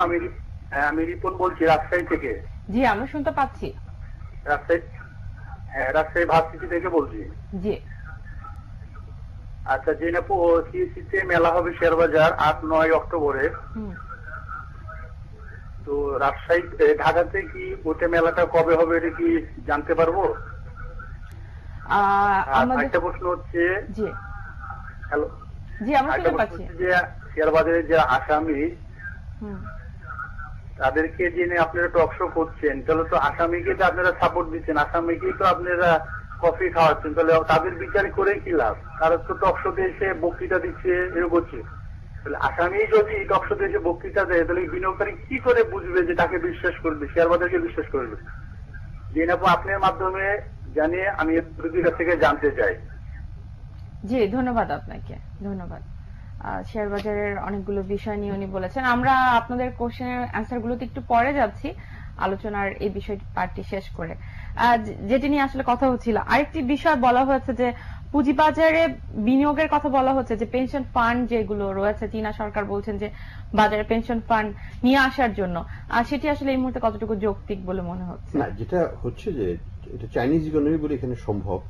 আমি আমি রিপন বলছি রাজশাহী থেকে। জি, আমরা শুনতে পাচ্ছি। রাজশাহী ভার্সিটি থেকে বলছি। জি। আচ্ছা, জেনাপু সিএসিতে মেলা হবে শেয়ার বাজার 8-9 অক্টোবরে। তো রাজশাহী ঢাকাতে কি ওটা মেলাটা কবে হবে এটা কি জানতে পারবো? একটা প্রশ্ন হচ্ছে, জি হ্যালো, জি আমরা শুনতে পাচ্ছি, যে শেয়ার বাজারে যে আসামি তাদেরকে জেনে আপনারা টক শো করছেন, তাহলে তো আসামিকে তো আপনারা সাপোর্ট দিচ্ছেন, আসামিকেই তো আপনারা কফি খাওয়াচ্ছেন, তাহলে তাদের বিচার করে কি লাভ? তারা তো টক শোতে এসে বক্তৃতা দিচ্ছে, এরকম করছে। তাহলে আসামি যদি টক শোতে এসে বক্তৃতা দেয়, তাহলে বিনিয়োগকারী কি করে বুঝবে যে তাকে বিশ্বাস করবে, শেয়ার বাজারকে বিশ্বাস করবে? জেনাপু আপনার মাধ্যমে জানিয়ে আমি দুদিক থেকে জানতে চাই। জি, ধন্যবাদ আপনাকে, ধন্যবাদ। শেয়ার বাজারের অনেকগুলো বিষয় নিয়ে উনি বলেছেন। আমরা আপনাদের কোশ্চেনের অ্যান্সার গুলোতে একটু পরে যাচ্ছি আলোচনার এই বিষয় পার্টটি শেষ করে। যেটি নিয়ে আসলে কথা হচ্ছিল, আরেকটি বিষয় বলা হয়েছে যে পুঁজিবাজারে বিনিয়োগের কথা বলা হচ্ছে, যে পেনশন ফান্ড যেগুলো রয়েছে, চীনা সরকার বলছেন যে বাজারে পেনশন ফান্ড নিয়ে আসার জন্য, সেটি আসলে এই মুহূর্তে কতটুকু যৌক্তিক বলে মনে হচ্ছে? না, যেটা হচ্ছে যে এটা চাইনিজ ইকোনমি বলে এখানে সম্ভব।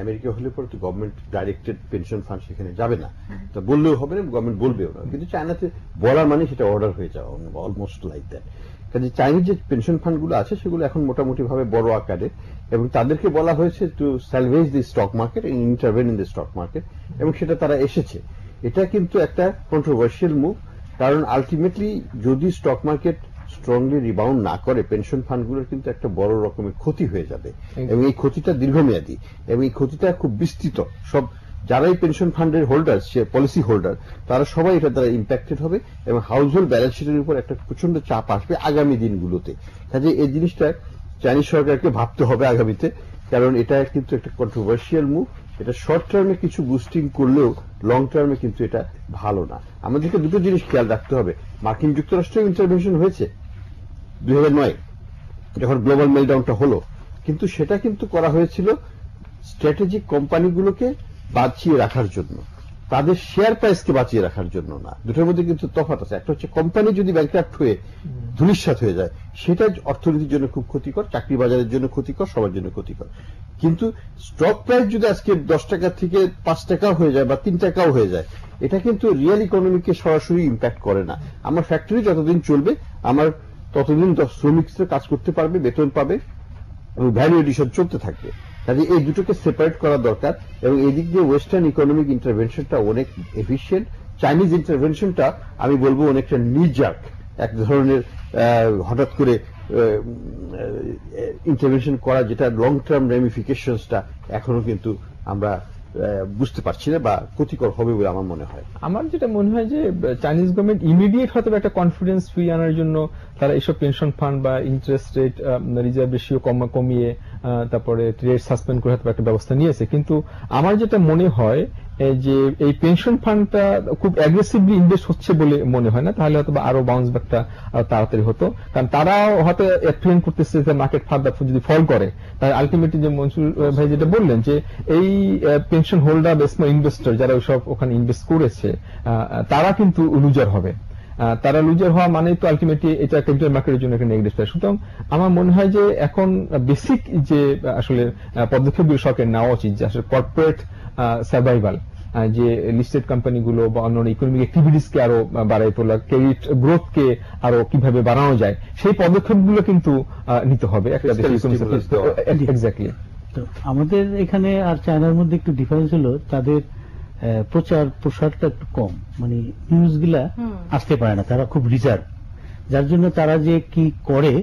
আমেরিকা হলে পরে তো গভর্নমেন্ট ডাইরেক্টেড পেনশন ফান্ড সেখানে যাবে না, তা বললেও হবে না, গভর্নমেন্ট বলবেও না। কিন্তু চায়নাতে বলা মানে সেটা অর্ডার হয়ে যাওয়া, অলমোস্ট লাইক দ্যাট। কাজে চাইনিজ যে পেনশন ফান্ড গুলো আছে সেগুলো এখন মোটামুটি ভাবে বড় আকারে, এবং তাদেরকে বলা হয়েছে to salvage the stock market, intervene in the stock market, এবং সেটা তারা এসেছে। এটা কিন্তু একটা কন্ট্রোভার্সিয়াল মুভ, কারণ আলটিমেটলি যদি স্টক মার্কেট স্ট্রংলি রিবাউন্ড না করে, পেনশন ফান্ডগুলোর কিন্তু একটা বড় রকমের ক্ষতি হয়ে যাবে, এবং এই ক্ষতিটা দীর্ঘমেয়াদী, এবং এই ক্ষতিটা খুব বিস্তৃত। সব যারাই পেনশন ফান্ডের হোল্ডার, সে পলিসি হোল্ডার, তারা সবাই এটা দ্বারা ইম্প্যাক্টেড হবে, এবং হাউস হোল্ড ব্যালেন্স শিটের উপর একটা প্রচন্ড চাপ আসবে আগামী দিনগুলোতে। কাজে এই জিনিসটা চাইনিজ সরকারকে ভাবতে হবে আগামীতে, কারণ এটা কিন্তু একটা কন্ট্রোভার্সিয়াল মুভ। এটা শর্ট টার্মে কিছু বুস্টিং করলেও লং টার্মে কিন্তু এটা ভালো না। আমাদেরকে দুটো জিনিস খেয়াল রাখতে হবে। মার্কিন যুক্তরাষ্ট্রেও ইন্টারভেনশন হয়েছে 2009 যখন গ্লোবাল মেলডাউনটা হলো, কিন্তু সেটা কিন্তু করা হয়েছিল স্ট্র্যাটেজিক কোম্পানিগুলোকে বাঁচিয়ে রাখার জন্য, তাদের শেয়ার প্রাইসকে বাঁচিয়ে রাখার জন্য না। দুটোর মধ্যে কিন্তু তফাৎ আছে। একটা হচ্ছে কোম্পানি যদি ব্যাংক্রাফট হয়ে ধূলিসাৎ হয়ে যায়, সেটা অর্থনীতির জন্য খুব ক্ষতিকর, চাকরি বাজারের জন্য ক্ষতিকর, সবার জন্য ক্ষতিকর। কিন্তু স্টক প্রাইস যদি আজকে 10 টাকা থেকে 5 টাকাও হয়ে যায় বা 3 টাকাও হয়ে যায়, এটা কিন্তু রিয়েল ইকোনমিকে সরাসরি ইম্প্যাক্ট করে না। আমার ফ্যাক্টরি যতদিন চলবে, আমার ততদিন শ্রমিকরা কাজ করতে পারবে, বেতন পাবে, এবং ভ্যালু এডিশন চলতে থাকবে। কাজে এই দুটোকে সেপারেট করা দরকার, এবং এই দিক দিয়ে ওয়েস্টার্ন ইকোনমিক ইন্টারভেনশনটা অনেক এফিশিয়েন্ট। চাইনিজ ইন্টারভেনশনটা আমি বলবো অনেকটা নির্জাক, এক ধরনের হঠাৎ করে ইন্টারভেনশন করা, যেটা লং টার্ম রেমিফিকেশনসটা এখনো কিন্তু আমরা বুঝতে পারছি না, বা ক্ষতিকর হবে বলে আমার মনে হয়। আমার যেটা মনে হয় যে চাইনিজ গভর্নমেন্ট ইমিডিয়েট হয়তো একটা কনফিডেন্স ফ্রি আনার জন্য তারা এইসব পেনশন ফান্ড বা ইন্টারেস্ট রেট রিজার্ভ রেশিও কমিয়ে তারপরে রেট সাসপেন্ড করে হয়তো একটা ব্যবস্থা নিয়েছে। কিন্তু আমার যেটা মনে হয় যে এই পেনশন ফান্ডটা খুব অ্যাগ্রেসিভলি ইনভেস্ট হচ্ছে বলে মনে হয় না, তাহলে হয়তো আরো বাউন্স ব্যাকটা তাড়াতাড়ি হতো। কারণ তারাও হয়তো অ্যাপ্রিহেন্ড করতেছে যে মার্কেট ফার্দার যদি ফল করে, তাহলে আলটিমেটলি যে মনসুর ভাই যেটা বললেন যে এই পেনশন হোল্ডার বা স্মল ইনভেস্টর যারা ওইসব ওখানে ইনভেস্ট করেছে, তারা কিন্তু লুজার হবে। তারা লুজার হওয়া মানে তো আলটিমেটলি এটা ক্যাপিটাল মার্কেটের জন্য একটা নেগেটিভ। সুতরাং আমার মনে হয় যে এখন বেসিক যে আসলে পদক্ষেপগুলো সরকার নেওয়া উচিত, যে আসলে কর্পোরেট সার্ভাইভাল, যে লিস্টেড কোম্পানিগুলো বা অন্যান্য ইকোনমিক অ্যাক্টিভিটিসকে আরো বাড়াই তোলা, ক্রেডিট গ্রোথকে আরো কিভাবে বাড়ানো যায়, সেই পদক্ষেপগুলো কিন্তু নিতে হবে। এক্স্যাক্টলি। তো আমাদের এখানে আর চায়নার মধ্যে একটু ডিফারেন্স হলো, তাদের প্রচার প্রসারটা একটু কম, মানে নিউজ গুলা আসতে পারে না, তারা খুব রিজার্ভ, যার জন্য তারা যে কি করে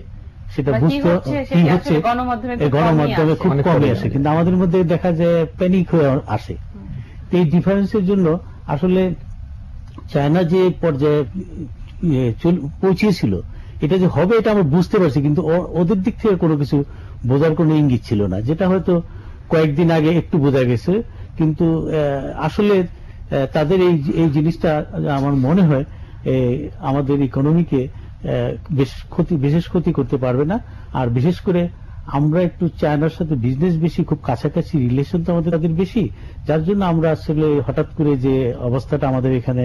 সেটা বুঝতে কি হচ্ছে গণমাধ্যমে খুব কমই আসে। কিন্তু আমাদের মধ্যে দেখা যায় প্যানিক হয়ে আসে। এই ডিফারেন্সের জন্য আসলে চায়না যে পর্যায়ে পৌঁছিয়েছিল, এটা যে হবে এটা আমরা বুঝতে পারছি, কিন্তু ওদের দিক থেকে কোনো কিছু বোঝার কোনো ইঙ্গিত ছিল না, যেটা হয়তো কয়েকদিন আগে একটু বোঝা গেছে। কিন্তু আসলে তাদের এই জিনিসটা আমার মনে হয় আমাদের ইকোনমিকে বিশেষ ক্ষতি করতে পারবে না। আর বিশেষ করে আমরা একটু চায়নার সাথে বিজনেস বেশি, খুব কাছাকাছি রিলেশন তো আমাদের তাদের বেশি, যার জন্য আমরা আসলে হঠাৎ করে যে অবস্থাটা আমাদের এখানে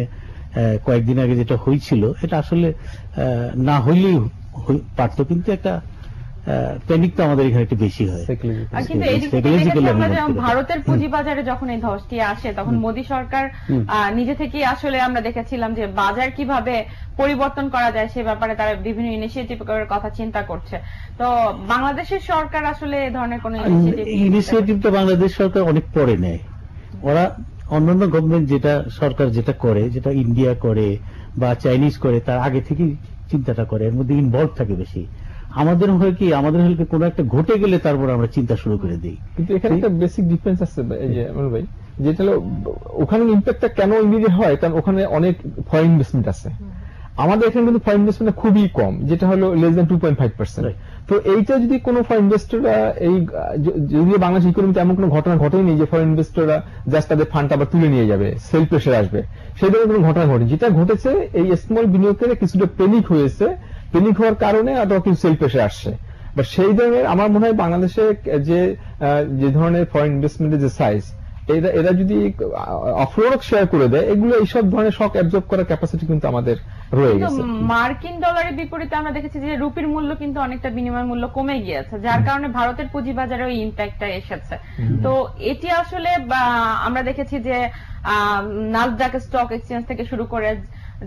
কয়েকদিন আগে যেটা হয়েছিল এটা আসলে না হইলেই পারতো, কিন্তু একটা প্যানিক তো আমাদের এখানে একটু বেশি হয়। আর কিন্তু এই দিক থেকে দেখেছি আমরা যে ভারতের পুঁজিবাজারে যখন এই ধসটি আসে তখন মোদী সরকার নিজে থেকেই আসলে আমরা দেখেছিলাম যে বাজার কিভাবে পরিবর্তন করা যায় সে ব্যাপারে তারা বিভিন্ন ইনিশিয়েটিভ করার কথা চিন্তা করছে। তো বাংলাদেশের সরকার আসলে এই ধরনের কোন ইনিশিয়েটিভটা বাংলাদেশ সরকার অনেক পরে নেয়। ওরা অন্যান্য গভর্নমেন্ট যেটা সরকার যেটা করে, যেটা ইন্ডিয়া করে বা চাইনিজ করে, তার আগে থেকেই চিন্তাটা করে, এর মধ্যে ইনভলভ থাকে বেশি। আমাদের হয় কি, আমাদের হলে কোনো একটা ঘটে গেলে তারপর আমরা চিন্তা শুরু করে দিই। কিন্তু এখানে একটা বেসিক ডিফারেন্স আছে এই যে আমার ভাই, যেটা হলো ওখানে ইম্প্যাক্টটা কেন ইমিডিয়েট হয়, কারণ ওখানে অনেক ফরেন ইনভেস্টমেন্ট আছে। আমাদের এখানে কিন্তু ফরেন ইনভেস্টমেন্ট খুবই কম, যেটা হলো লেস দ্যান 2.5%। তো এইটা যদি কোনো ফরেন ইনভেস্টররা এই যদিও বাংলাদেশ ইকোনমিতে এমন কোনো ঘটনা ঘটেনি যে ফরেন ইনভেস্টররা জাস্ট তাদের ফান্ড আবার তুলে নিয়ে যাবে, সেল প্রেসার আসবে, সেই ধরনের কোনো ঘটনা ঘটেনি। যেটা ঘটেছে এই স্মল বিনিয়োগকারীরা কিছুটা প্যানিক হয়েছে, প্যানিক হওয়ার কারণে আরো কিছু সেল প্রেসার আসছে। বাট সেই ধরনের আমার মনে হয় বাংলাদেশে যে ধরনের ফরেন ইনভেস্টমেন্টের যে সাইজ, এরা যদি অফরোড শেয়ার করে দেয়, এগুলো এইসব ধরনের শক অ্যাবজর্ব করার ক্যাপাসিটি কিন্তু আমাদের রয়ে গেছে। মার্কিন ডলারের বিপরীতে আমরা দেখেছি যে রুপির মূল্য কিন্তু অনেকটা বিনিময় মূল্য কমে গিয়েছে, যার কারণে ভারতের পুঁজিবাজারে ওই ইম্প্যাক্টটা এসেছে। তো এটি আসলে আমরা দেখেছি যে নাসডাক স্টক এক্সচেঞ্জ থেকে শুরু করে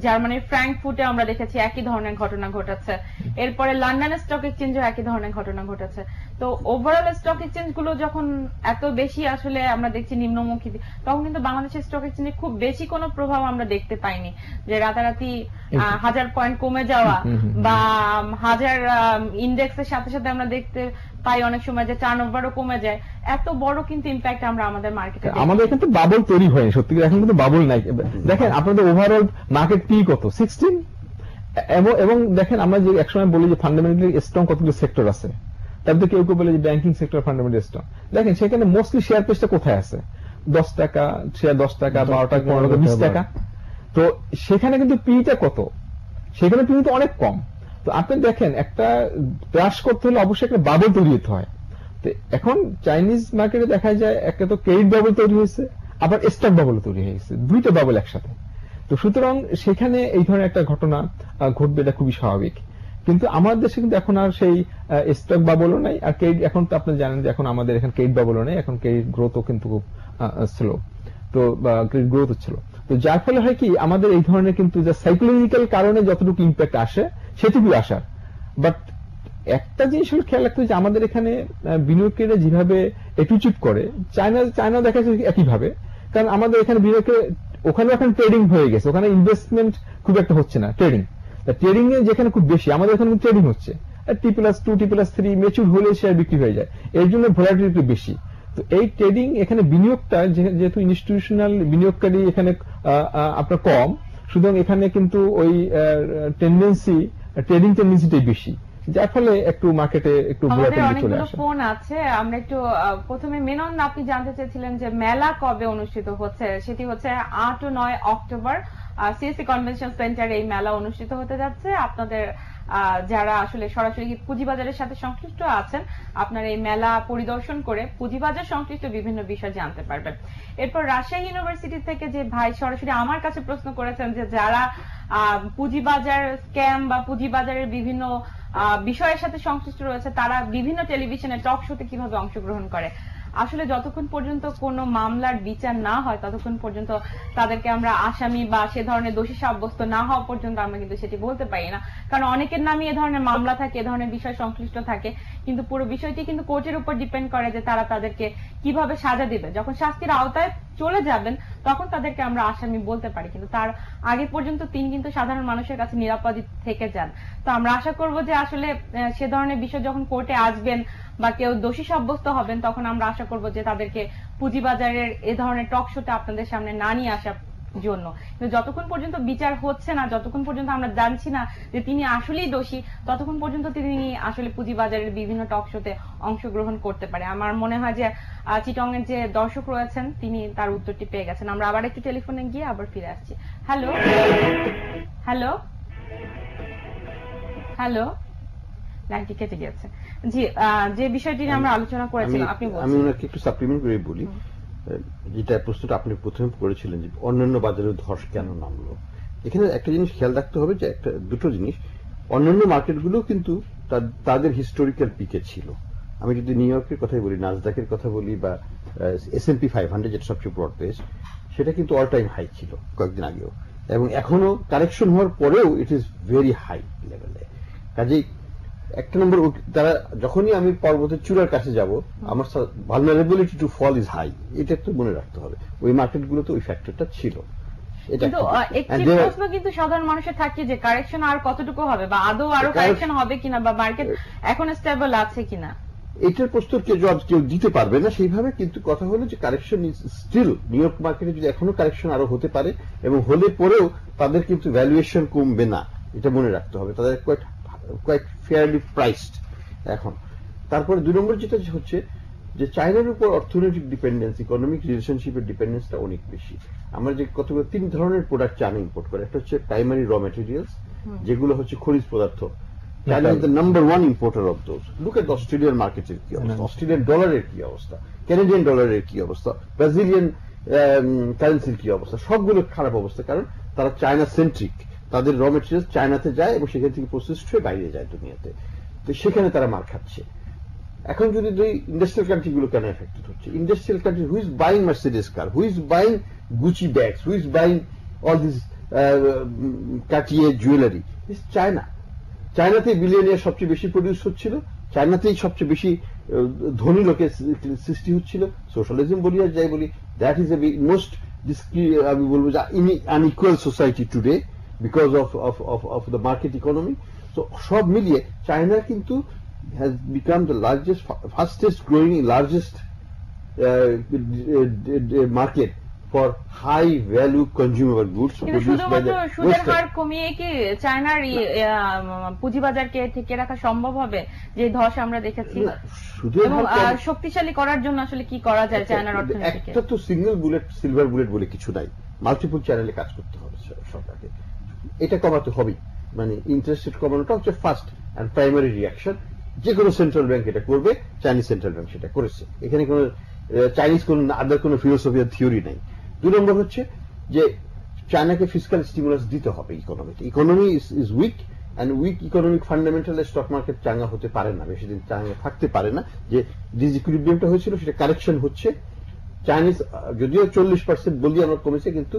জার্মানির ফ্র্যাঙ্কফুটে আমরা দেখেছি একই ধরনের ঘটনা ঘটেছে, এরপরে লন্ডনের স্টক এক্সচেঞ্জেও একই ধরনের ঘটনা ঘটেছে। তো ওভারঅল স্টক এক্সচেঞ্জ গুলো যখন এত বেশি আসলে আমরা দেখছি নিম্নমুখী, তখন কিন্তু বাংলাদেশের স্টক এক্সচেঞ্জে খুব বেশি কোনো প্রভাব আমরা দেখতে পাইনি, যে রাতারাতি 1000 পয়েন্ট কমে যাওয়া বা 1000 ইন্ডেক্সের সাথে সাথে আমরা দেখতে পাই অনেক সময় যে টার্নওভারও কমে যায়। এত বড় কিন্তু ইম্প্যাক্ট আমরা আমাদের মার্কেটে, আমাদের এখানে তো বাবল তৈরি হয়নি সত্যি, এখন কিন্তু বাবল নাই। দেখেন আপনাদের ওভারঅল মার্কেট পি কত 16, এবং দেখেন আমরা যে একসময় বলি যে ফান্ডামেন্টালি স্ট্রং কতগুলো সেক্টর আছে, তার মধ্যে কেউ কেউ বলে যে ব্যাংকিং সেক্টর ফান্ডামেন্টালি স্ট্রং। দেখেন সেখানে মোস্টলি শেয়ার প্রাইসটা কোথায় আছে, 10 টাকা শেয়ার, 10 টাকা, 12 টাকা, 15 টাকা, 20 টাকা। তো সেখানে কিন্তু পিটা কত, সেখানে পি তো অনেক কম। তো আপনি দেখেন একটা ক্রাশ করতে হলে অবশ্যই একটা বাবল তৈরি হতে হয়। তো এখন চাইনিজ মার্কেটে দেখা যায় একটা তো ক্রেডিট বাবল তৈরি হয়েছে, আবার স্টক বাবল তৈরি হয়েছে, দুইটা বাবল একসাথে। তো সুতরাং সেখানে এই ধরনের একটা ঘটনা ঘটবে, এটা খুবই স্বাভাবিক। কিন্তু আমাদের দেশে কিন্তু এখন আর সেই স্টক বাবলও নাই, আর ক্রেডিট এখন তো আপনি জানেন যে এখন আমাদের এখানে ক্রেডিট বাবলও নেই, এখন ক্রেডিট গ্রোথও কিন্তু খুব স্লো, তো ক্রেডিট গ্রোথ হচ্ছিল। তো যার ফলে হয় কি আমাদের এই ধরনের কিন্তু যে সাইকোলজিক্যাল কারণে যতটুকু ইম্প্যাক্ট আসে সেটুকুই আসার। বাট একটা জিনিস হলো খেয়াল রাখতে যে আমাদের এখানে বিনিয়োগকারীরা যেভাবে অ্যাটিটিউড করে, চায়না দেখা যাচ্ছে একইভাবে, কারণ আমাদের এখানে বিনিয়োগের ওখানে এখন ট্রেডিং হয়ে গেছে, ওখানে ইনভেস্টমেন্ট খুব একটা হচ্ছে না, ট্রেডিং এ যেখানে খুব বেশি, আমাদের এখানে ট্রেডিং হচ্ছে T+2 T+3 ম্যাচিউর হলে শেয়ার বিক্রি হয়ে যায়, এর জন্য ভোলাটিলিটি বেশি। তো এই ট্রেডিং এখানে বিনিয়োগটা যেহেতু ইনস্টিটিউশনাল বিনিয়োগকারী এখানে আপনার কম, সুতরাং এখানে কিন্তু ওই ট্রেডিং টেন্ডেন্সিটাই বেশি, যার ফলে একটু মার্কেটে একটু ভোলাটিলিটি চলে আসে। ফোন আছে, আমরা একটু প্রথমে মেনন আপনি জানতে চেয়েছিলেন যে মেলা কবে অনুষ্ঠিত হচ্ছে। সেটি হচ্ছে 8 ও 9 অক্টোবর সিএসসি কনভেনশন সেন্টারে এই মেলা অনুষ্ঠিত হতে যাচ্ছে। আপনাদের যারা আসলে সরাসরি পুঁজিবাজারের সাথে সংশ্লিষ্ট আছেন, আপনারা এই মেলা পরিদর্শন করে পুঁজিবাজার সংশ্লিষ্ট বিভিন্ন বিষয় জানতে পারবেন। এরপর রাজশাহী ইউনিভার্সিটি থেকে যে ভাই সরাসরি আমার কাছে প্রশ্ন করেছেন যে যারা পুঁজিবাজার স্ক্যাম বা পুঁজিবাজারের বিভিন্ন বিষয়ের সাথে সংশ্লিষ্ট রয়েছে, তারা বিভিন্ন টেলিভিশনে টক শোতে কিভাবে অংশগ্রহণ করে। আসলে যতক্ষণ পর্যন্ত কোনো মামলার বিচার না হয় ততক্ষণ পর্যন্ত তাদেরকে আমরা আসামি বা সে ধরনের দোষী সাব্যস্ত না হওয়া পর্যন্ত আমরা কিন্তু সেটি বলতে পারি না, কারণ অনেকের নামে এ ধরনের মামলা থাকে, এ ধরনের বিষয় সংশ্লিষ্ট থাকে, কিন্তু পুরো বিষয়টি কিন্তু কোর্টের উপর ডিপেন্ড করে যে তারা তাদেরকে কিভাবে সাজা দিবে। যখন শাস্তির আওতায় চলে যাবেন তখন তাদেরকে আমরা আসামি বলতে পারি, কিন্তু তার আগে পর্যন্ত তিনি কিন্তু সাধারণ মানুষের কাছে নিরাপদে থেকে যান। তো আমরা আশা করব যে আসলে সে ধরনের বিষয় যখন কোর্টে আসবেন বা কেউ দোষী সাব্যস্ত হবেন, তখন আমরা আশা করব যে তাদেরকে পুঁজিবাজারের এ ধরনের টক শোতে আপনাদের সামনে না নিয়ে আসার জন্য। কিন্তু যতক্ষণ পর্যন্ত বিচার হচ্ছে না, যতক্ষণ পর্যন্ত আমরা জানছি না যে তিনি আসলেই দোষী, ততক্ষণ পর্যন্ত তিনি আসলে পুঁজিবাজারের বিভিন্ন টক শোতে অংশগ্রহণ করতে পারে। আমার মনে হয় যে চিটং এর যে দর্শক রয়েছেন তিনি তার উত্তরটি পেয়ে গেছেন। আমরা আবার একটু টেলিফোনে গিয়ে আবার ফিরে আসছি। হ্যালো হ্যালো হ্যালো, লাইনটি কেটে গেছে। জি, যে বিষয়টি নিয়ে আমরা আলোচনা করেছিলাম আপনি বলছেন। আমি ওনাকে একটু সাপ্লিমেন্ট করে বলি, যেটা প্রশ্নটা আপনি প্রথমে করেছিলেন যে অন্যান্য বাজারে ধস কেন নামলো, এখানে একটা জিনিস খেয়াল রাখতে হবে যে দুটো জিনিস, অন্যান্য মার্কেটগুলো কিন্তু তাদের হিস্টোরিক্যাল পিকে ছিল। আমি যদি নিউ ইয়র্কের কথাই বলি, নাসডাকের কথা বলি, বা S&P 500 যেটা সবচেয়ে ব্রড বেস, সেটা কিন্তু অল টাইম হাই ছিল কয়েকদিন আগেও, এবং এখনো কারেকশন হওয়ার পরেও ইট ইজ ভেরি হাই লেভেলে। কাজেই একটা নম্বর, তারা যখনই আমি পর্বতের চূড়ার কাছে যাব, আমার vulnerability to fall is high, এটা একটু মনে রাখতে হবে। ওই মার্কেটগুলোতে ওই ফ্যাক্টরটা ছিল। কিন্তু একটি প্রশ্ন কিন্তু সাধারণ মানুষের থাকে যে কারেকশন আর কতটুকু হবে, বা আদৌ আরো কারেকশন হবে কিনা, বা মার্কেট এখন স্টেবল আছে কিনা, এটার প্রশ্ন কেউ দিতে পারবে না সেইভাবে। কিন্তু কথা হলো যে correction is still, New York মার্কেটে যদি এখনো কারেকশন আরো হতে পারে, এবং হলে পরেও তাদের কিন্তু ভ্যালুয়েশন কমবে না, এটা মনে রাখতে হবে। তাদের কোয়াইট ফেয়ারলি প্রাইসড এখন। তারপরে 2 নম্বর যেটা হচ্ছে যে চায়নার উপর অর্থনৈতিক ডিপেন্ডেন্স, ইকোনমিক রিলেশনশিপের ডিপেন্ডেন্সটা অনেক বেশি। আমরা যে কতগুলো 3 ধরনের প্রোডাক্ট চায়না ইম্পোর্ট করে, একটা হচ্ছে প্রাইমারি র ম্যাটেরিয়ালস, যেগুলো হচ্ছে খনিজ পদার্থ। China is the number 1 importer of those. Look at the Australian markeটের কি অবস্থা, অস্ট্রেলিয়ান ডলারের কি অবস্থা, ক্যানাডিয়ান ডলারের কি অবস্থা, ব্রাজিলিয়ান কারেন্সির কি অবস্থা, সবগুলো খারাপ অবস্থা। কারণ তারা চায়না সেন্ট্রিক, তাদের র মেটেরিয়াল চায়নাতে যায় এবং সেখান থেকে প্রসেসড হয়ে বাইরে যায় দুনিয়াতে, তো সেখানে তারা মার খাচ্ছে। এখন যদি ইন্ডাস্ট্রিয়াল কান্ট্রি গুলো কেন এফেক্টেড হচ্ছে, industrial country who is buying Mercedes car, who is buying Gucci bags, who is buying all this কাটিয়ে জুয়েলারি, ইজ চায়না। চায়নাতেই বিলিয়নিয়ার সবচেয়ে বেশি প্রডিউস হচ্ছিল, চায়নাতেই সবচেয়ে বেশি ধনী লোকের সৃষ্টি হচ্ছিল। সোশ্যালিজম বলি আর যাই বলি, দ্যাট ইজ এ মোস্ট, আমি বলবো যে unequal society today because of the market economy. তো সব মিলিয়ে চায়না কিন্তু has become the largest, fastest growing, largest market for high value consumable goods produced by the Western. সুদের হার কমিয়ে কি চায়নার পুঁজিবাজারকে ঠেকে রাখা সম্ভব হবে, যে ধস আমরা দেখেছি? এবং শক্তিশালী করার জন্য আসলে কি করা যায় চায়নার অর্থনীতিকে? একটা তো সিঙ্গেল বুলেট, সিলভার বুলেট বলে কিছু নাই, মাল্টিপল চ্যানেলে কাজ করতে হবে সরকারকে, এটা কমাতে হবে। মানে ইন্টারেস্ট রেট কমানোটা হচ্ছে ফার্স্ট অ্যান্ড প্রাইমারি রিয়াকশন। যে কোনো সেন্ট্রাল ব্যাংক এটা করবে, চাইনিজ সেন্ট্রাল ব্যাংক সেটা করেছে, এখানে কোনো চাইনিজ কোন আদার কোনো ফিলোসফি আর থিওরি নেই। 2 নম্বর হচ্ছে যে চায়নাকে ফিসক্যাল স্টিমুলাস দিতে হবে ইকোনমিতে। Economy is weak, and weak economic ফান্ডামেন্টালে স্টক মার্কেট চাঙ্গা হতে পারে না, বেশি দিন চাঙ্গা থাকতে পারে না। যে ডিসইকুইলিব্রিয়ামটা হয়েছিল সেটা কারেকশন হচ্ছে। চাইনিজ যদিও 40% বলি আমরা কমেছে, কিন্তু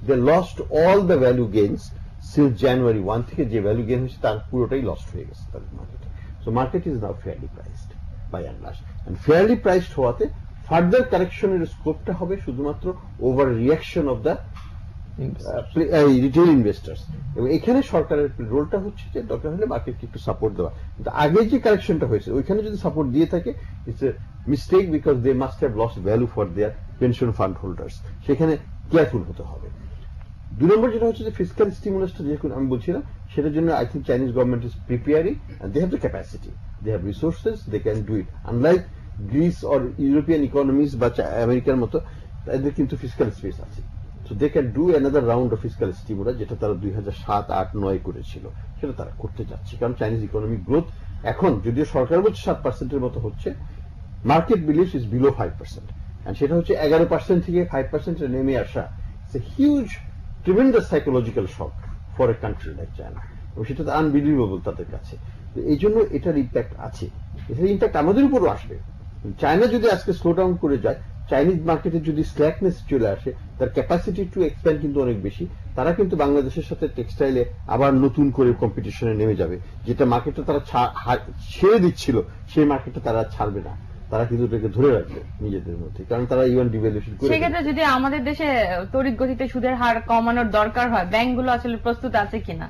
they lost all the value gains since January 1 থেকে। যে ভ্যালু গেইন হয়েছে তার পুরোটাই লস্ট হয়ে গেছে তাদের মার্কেটে। So market is now fairly priced by and large, and fairly priced হওয়াতে ফার্দার কারেকশনের স্কোপটা হবে শুধুমাত্র over reaction of the retail investors. এবং এখানে সরকারের রোলটা হচ্ছে যে দরকার হলে মার্কেটকে একটু সাপোর্ট দেওয়া। কিন্তু আগে যে কারেকশনটা হয়েছে ওইখানে যদি সাপোর্ট দিয়ে থাকে, it's a mistake, because they must have lost value for their pension fund holders. সেখানে কেয়ারফুল হতে হবে। 2 নম্বর যেটা হচ্ছে যে ফিসক্যাল স্টিমুলাসটা যেরকম আমি বলছিলাম, সেটার জন্য I think Chinese government is preparing, and they have the capacity, they have resources, they can do it. Unlike Greece or European economies বা আমেরিকার মতো, তাদের কিন্তু ফিসক্যাল স্পেস আছে, so they can do another round of fiscal stimulus, যেটা তারা 2007, 8, 9 করেছিল, সেটা তারা করতে যাচ্ছে। কারণ চাইনিজ ইকোনমিক গ্রোথ এখন যদিও সরকার বলছে 7% মতো হচ্ছে, market believes is below 5%, and সেটা হচ্ছে 11% থেকে 5% নেমে আসা। It's a huge, tremendous psychological shock for a country like China, এবং সেটা তো আনবিলিভেবল তাদের কাছে। এই জন্য এটার ইম্প্যাক্ট আছে, এটার ইম্প্যাক্ট আমাদের উপরও আসবে। চায়না যদি আজকে স্লো ডাউন করে যায়, চাইনিজ মার্কেটে যদি স্ল্যাকনেস চলে আসে, তার ক্যাপাসিটি টু এক্সপ্যান্ড কিন্তু অনেক বেশি। তারা কিন্তু বাংলাদেশের সাথে টেক্সটাইলে আবার নতুন করে কম্পিটিশনে নেমে যাবে। যেটা মার্কেটটা তারা ছেড়ে দিচ্ছিল, সেই মার্কেটটা তারা ছাড়বে না, তারা কিন্তু এটাকে ধরে রাখবে নিজেদের মধ্যে, কারণ তারা ইউএন ডিভ্যালুয়েশন করে। সেক্ষেত্রে যদি আমাদের দেশে তড়িৎ গতিতে সুদের হার কমানোর দরকার হয়, ব্যাংকগুলো আসলে প্রস্তুত আছে কিনা?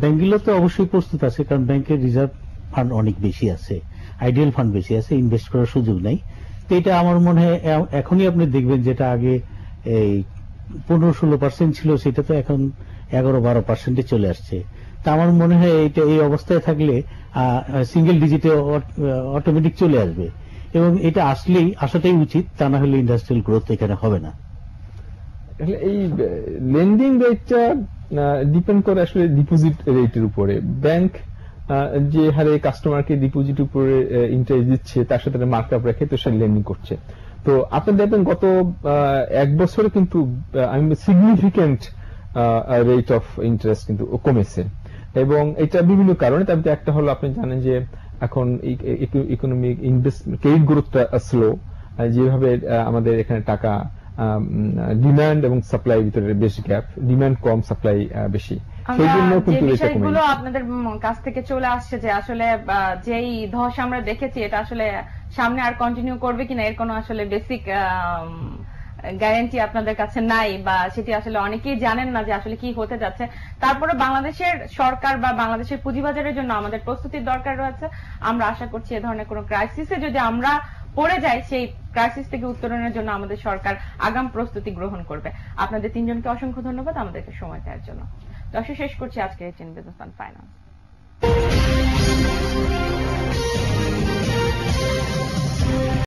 ব্যাংকগুলো তো অবশ্যই প্রস্তুত আছে, কারণ ব্যাংকের রিজার্ভ ফান্ড অনেক বেশি আছে, আইডিয়াল ফান্ড বেশি আছে, ইনভেস্ট করার সুযোগ নাই। তো এটা আমার মনে হয় এখনই আপনি দেখবেন, যেটা আগে এই 15-16% ছিল, সেটা তো এখন 11-12% চলে আসছে। তা আমার মনে হয় এটা এই অবস্থায় থাকলে সিঙ্গেল ডিজিটে অটোমেটিক চলে আসবে, এবং এটা আসাটাই উচিত, তা না হলে ইন্ডাস্ট্রিয়াল গ্রোথ এখানে হবে না। এই লেন্ডিং রেটটা ডিপেন্ড করে আসলে ডিপোজিট রেটের উপরে। ব্যাংক যে হারে কাস্টমারকে ডিপোজিট উপরে ইন্টারেস্ট দিচ্ছে, তার সাথে মার্কআপ রেখে তো সে লেন্ডিং করছে। তো আপনি দেখবেন গত 1 বছরে কিন্তু সিগনিফিক্যান্ট রেট অফ ইন্টারেস্ট কিন্তু কমেছে, এবং এটা বিভিন্ন কারণে। তার মধ্যে একটা হলো আপনি জানেন যে এখন ইকোনমিক ইনভেস্টমেন্ট ক্রেডিট গ্রোথটা স্লো, যেভাবে আমাদের এখানে টাকা ডিমান্ড এবং সাপ্লাই ভিতরে বেশ গ্যাপ, ডিমান্ড কম সাপ্লাই বেশি, সেই জন্য কিন্তু রেটটা কমে বিষয়গুলো আপনাদের কাছ থেকে চলে আসছে যে আসলে যেই ধস আমরা দেখেছি এটা আসলে সামনে আর কন্টিনিউ করবে কিনা এর কোনো আসলে বেসিক গ্যারান্টি আপনাদের কাছে নাই, বা সেটি আসলে অনেকেই জানেন না যে আসলে কি হতে যাচ্ছে। তারপরে বাংলাদেশের সরকার বা বাংলাদেশের পুঁজিবাজারের জন্য আমাদের প্রস্তুতির দরকার রয়েছে। আমরা আশা করছি এ ধরনের কোনো ক্রাইসিসে যদি আমরা পড়ে যাই, সেই ক্রাইসিস থেকে উত্তরণের জন্য আমাদের সরকার আগাম প্রস্তুতি গ্রহণ করবে। আপনাদের তিনজনকে অসংখ্য ধন্যবাদ আমাদেরকে সময় দেওয়ার জন্য। দর্শক, শেষ করছি আজকের 18 বিজনেস অন ফাইন্যান্স।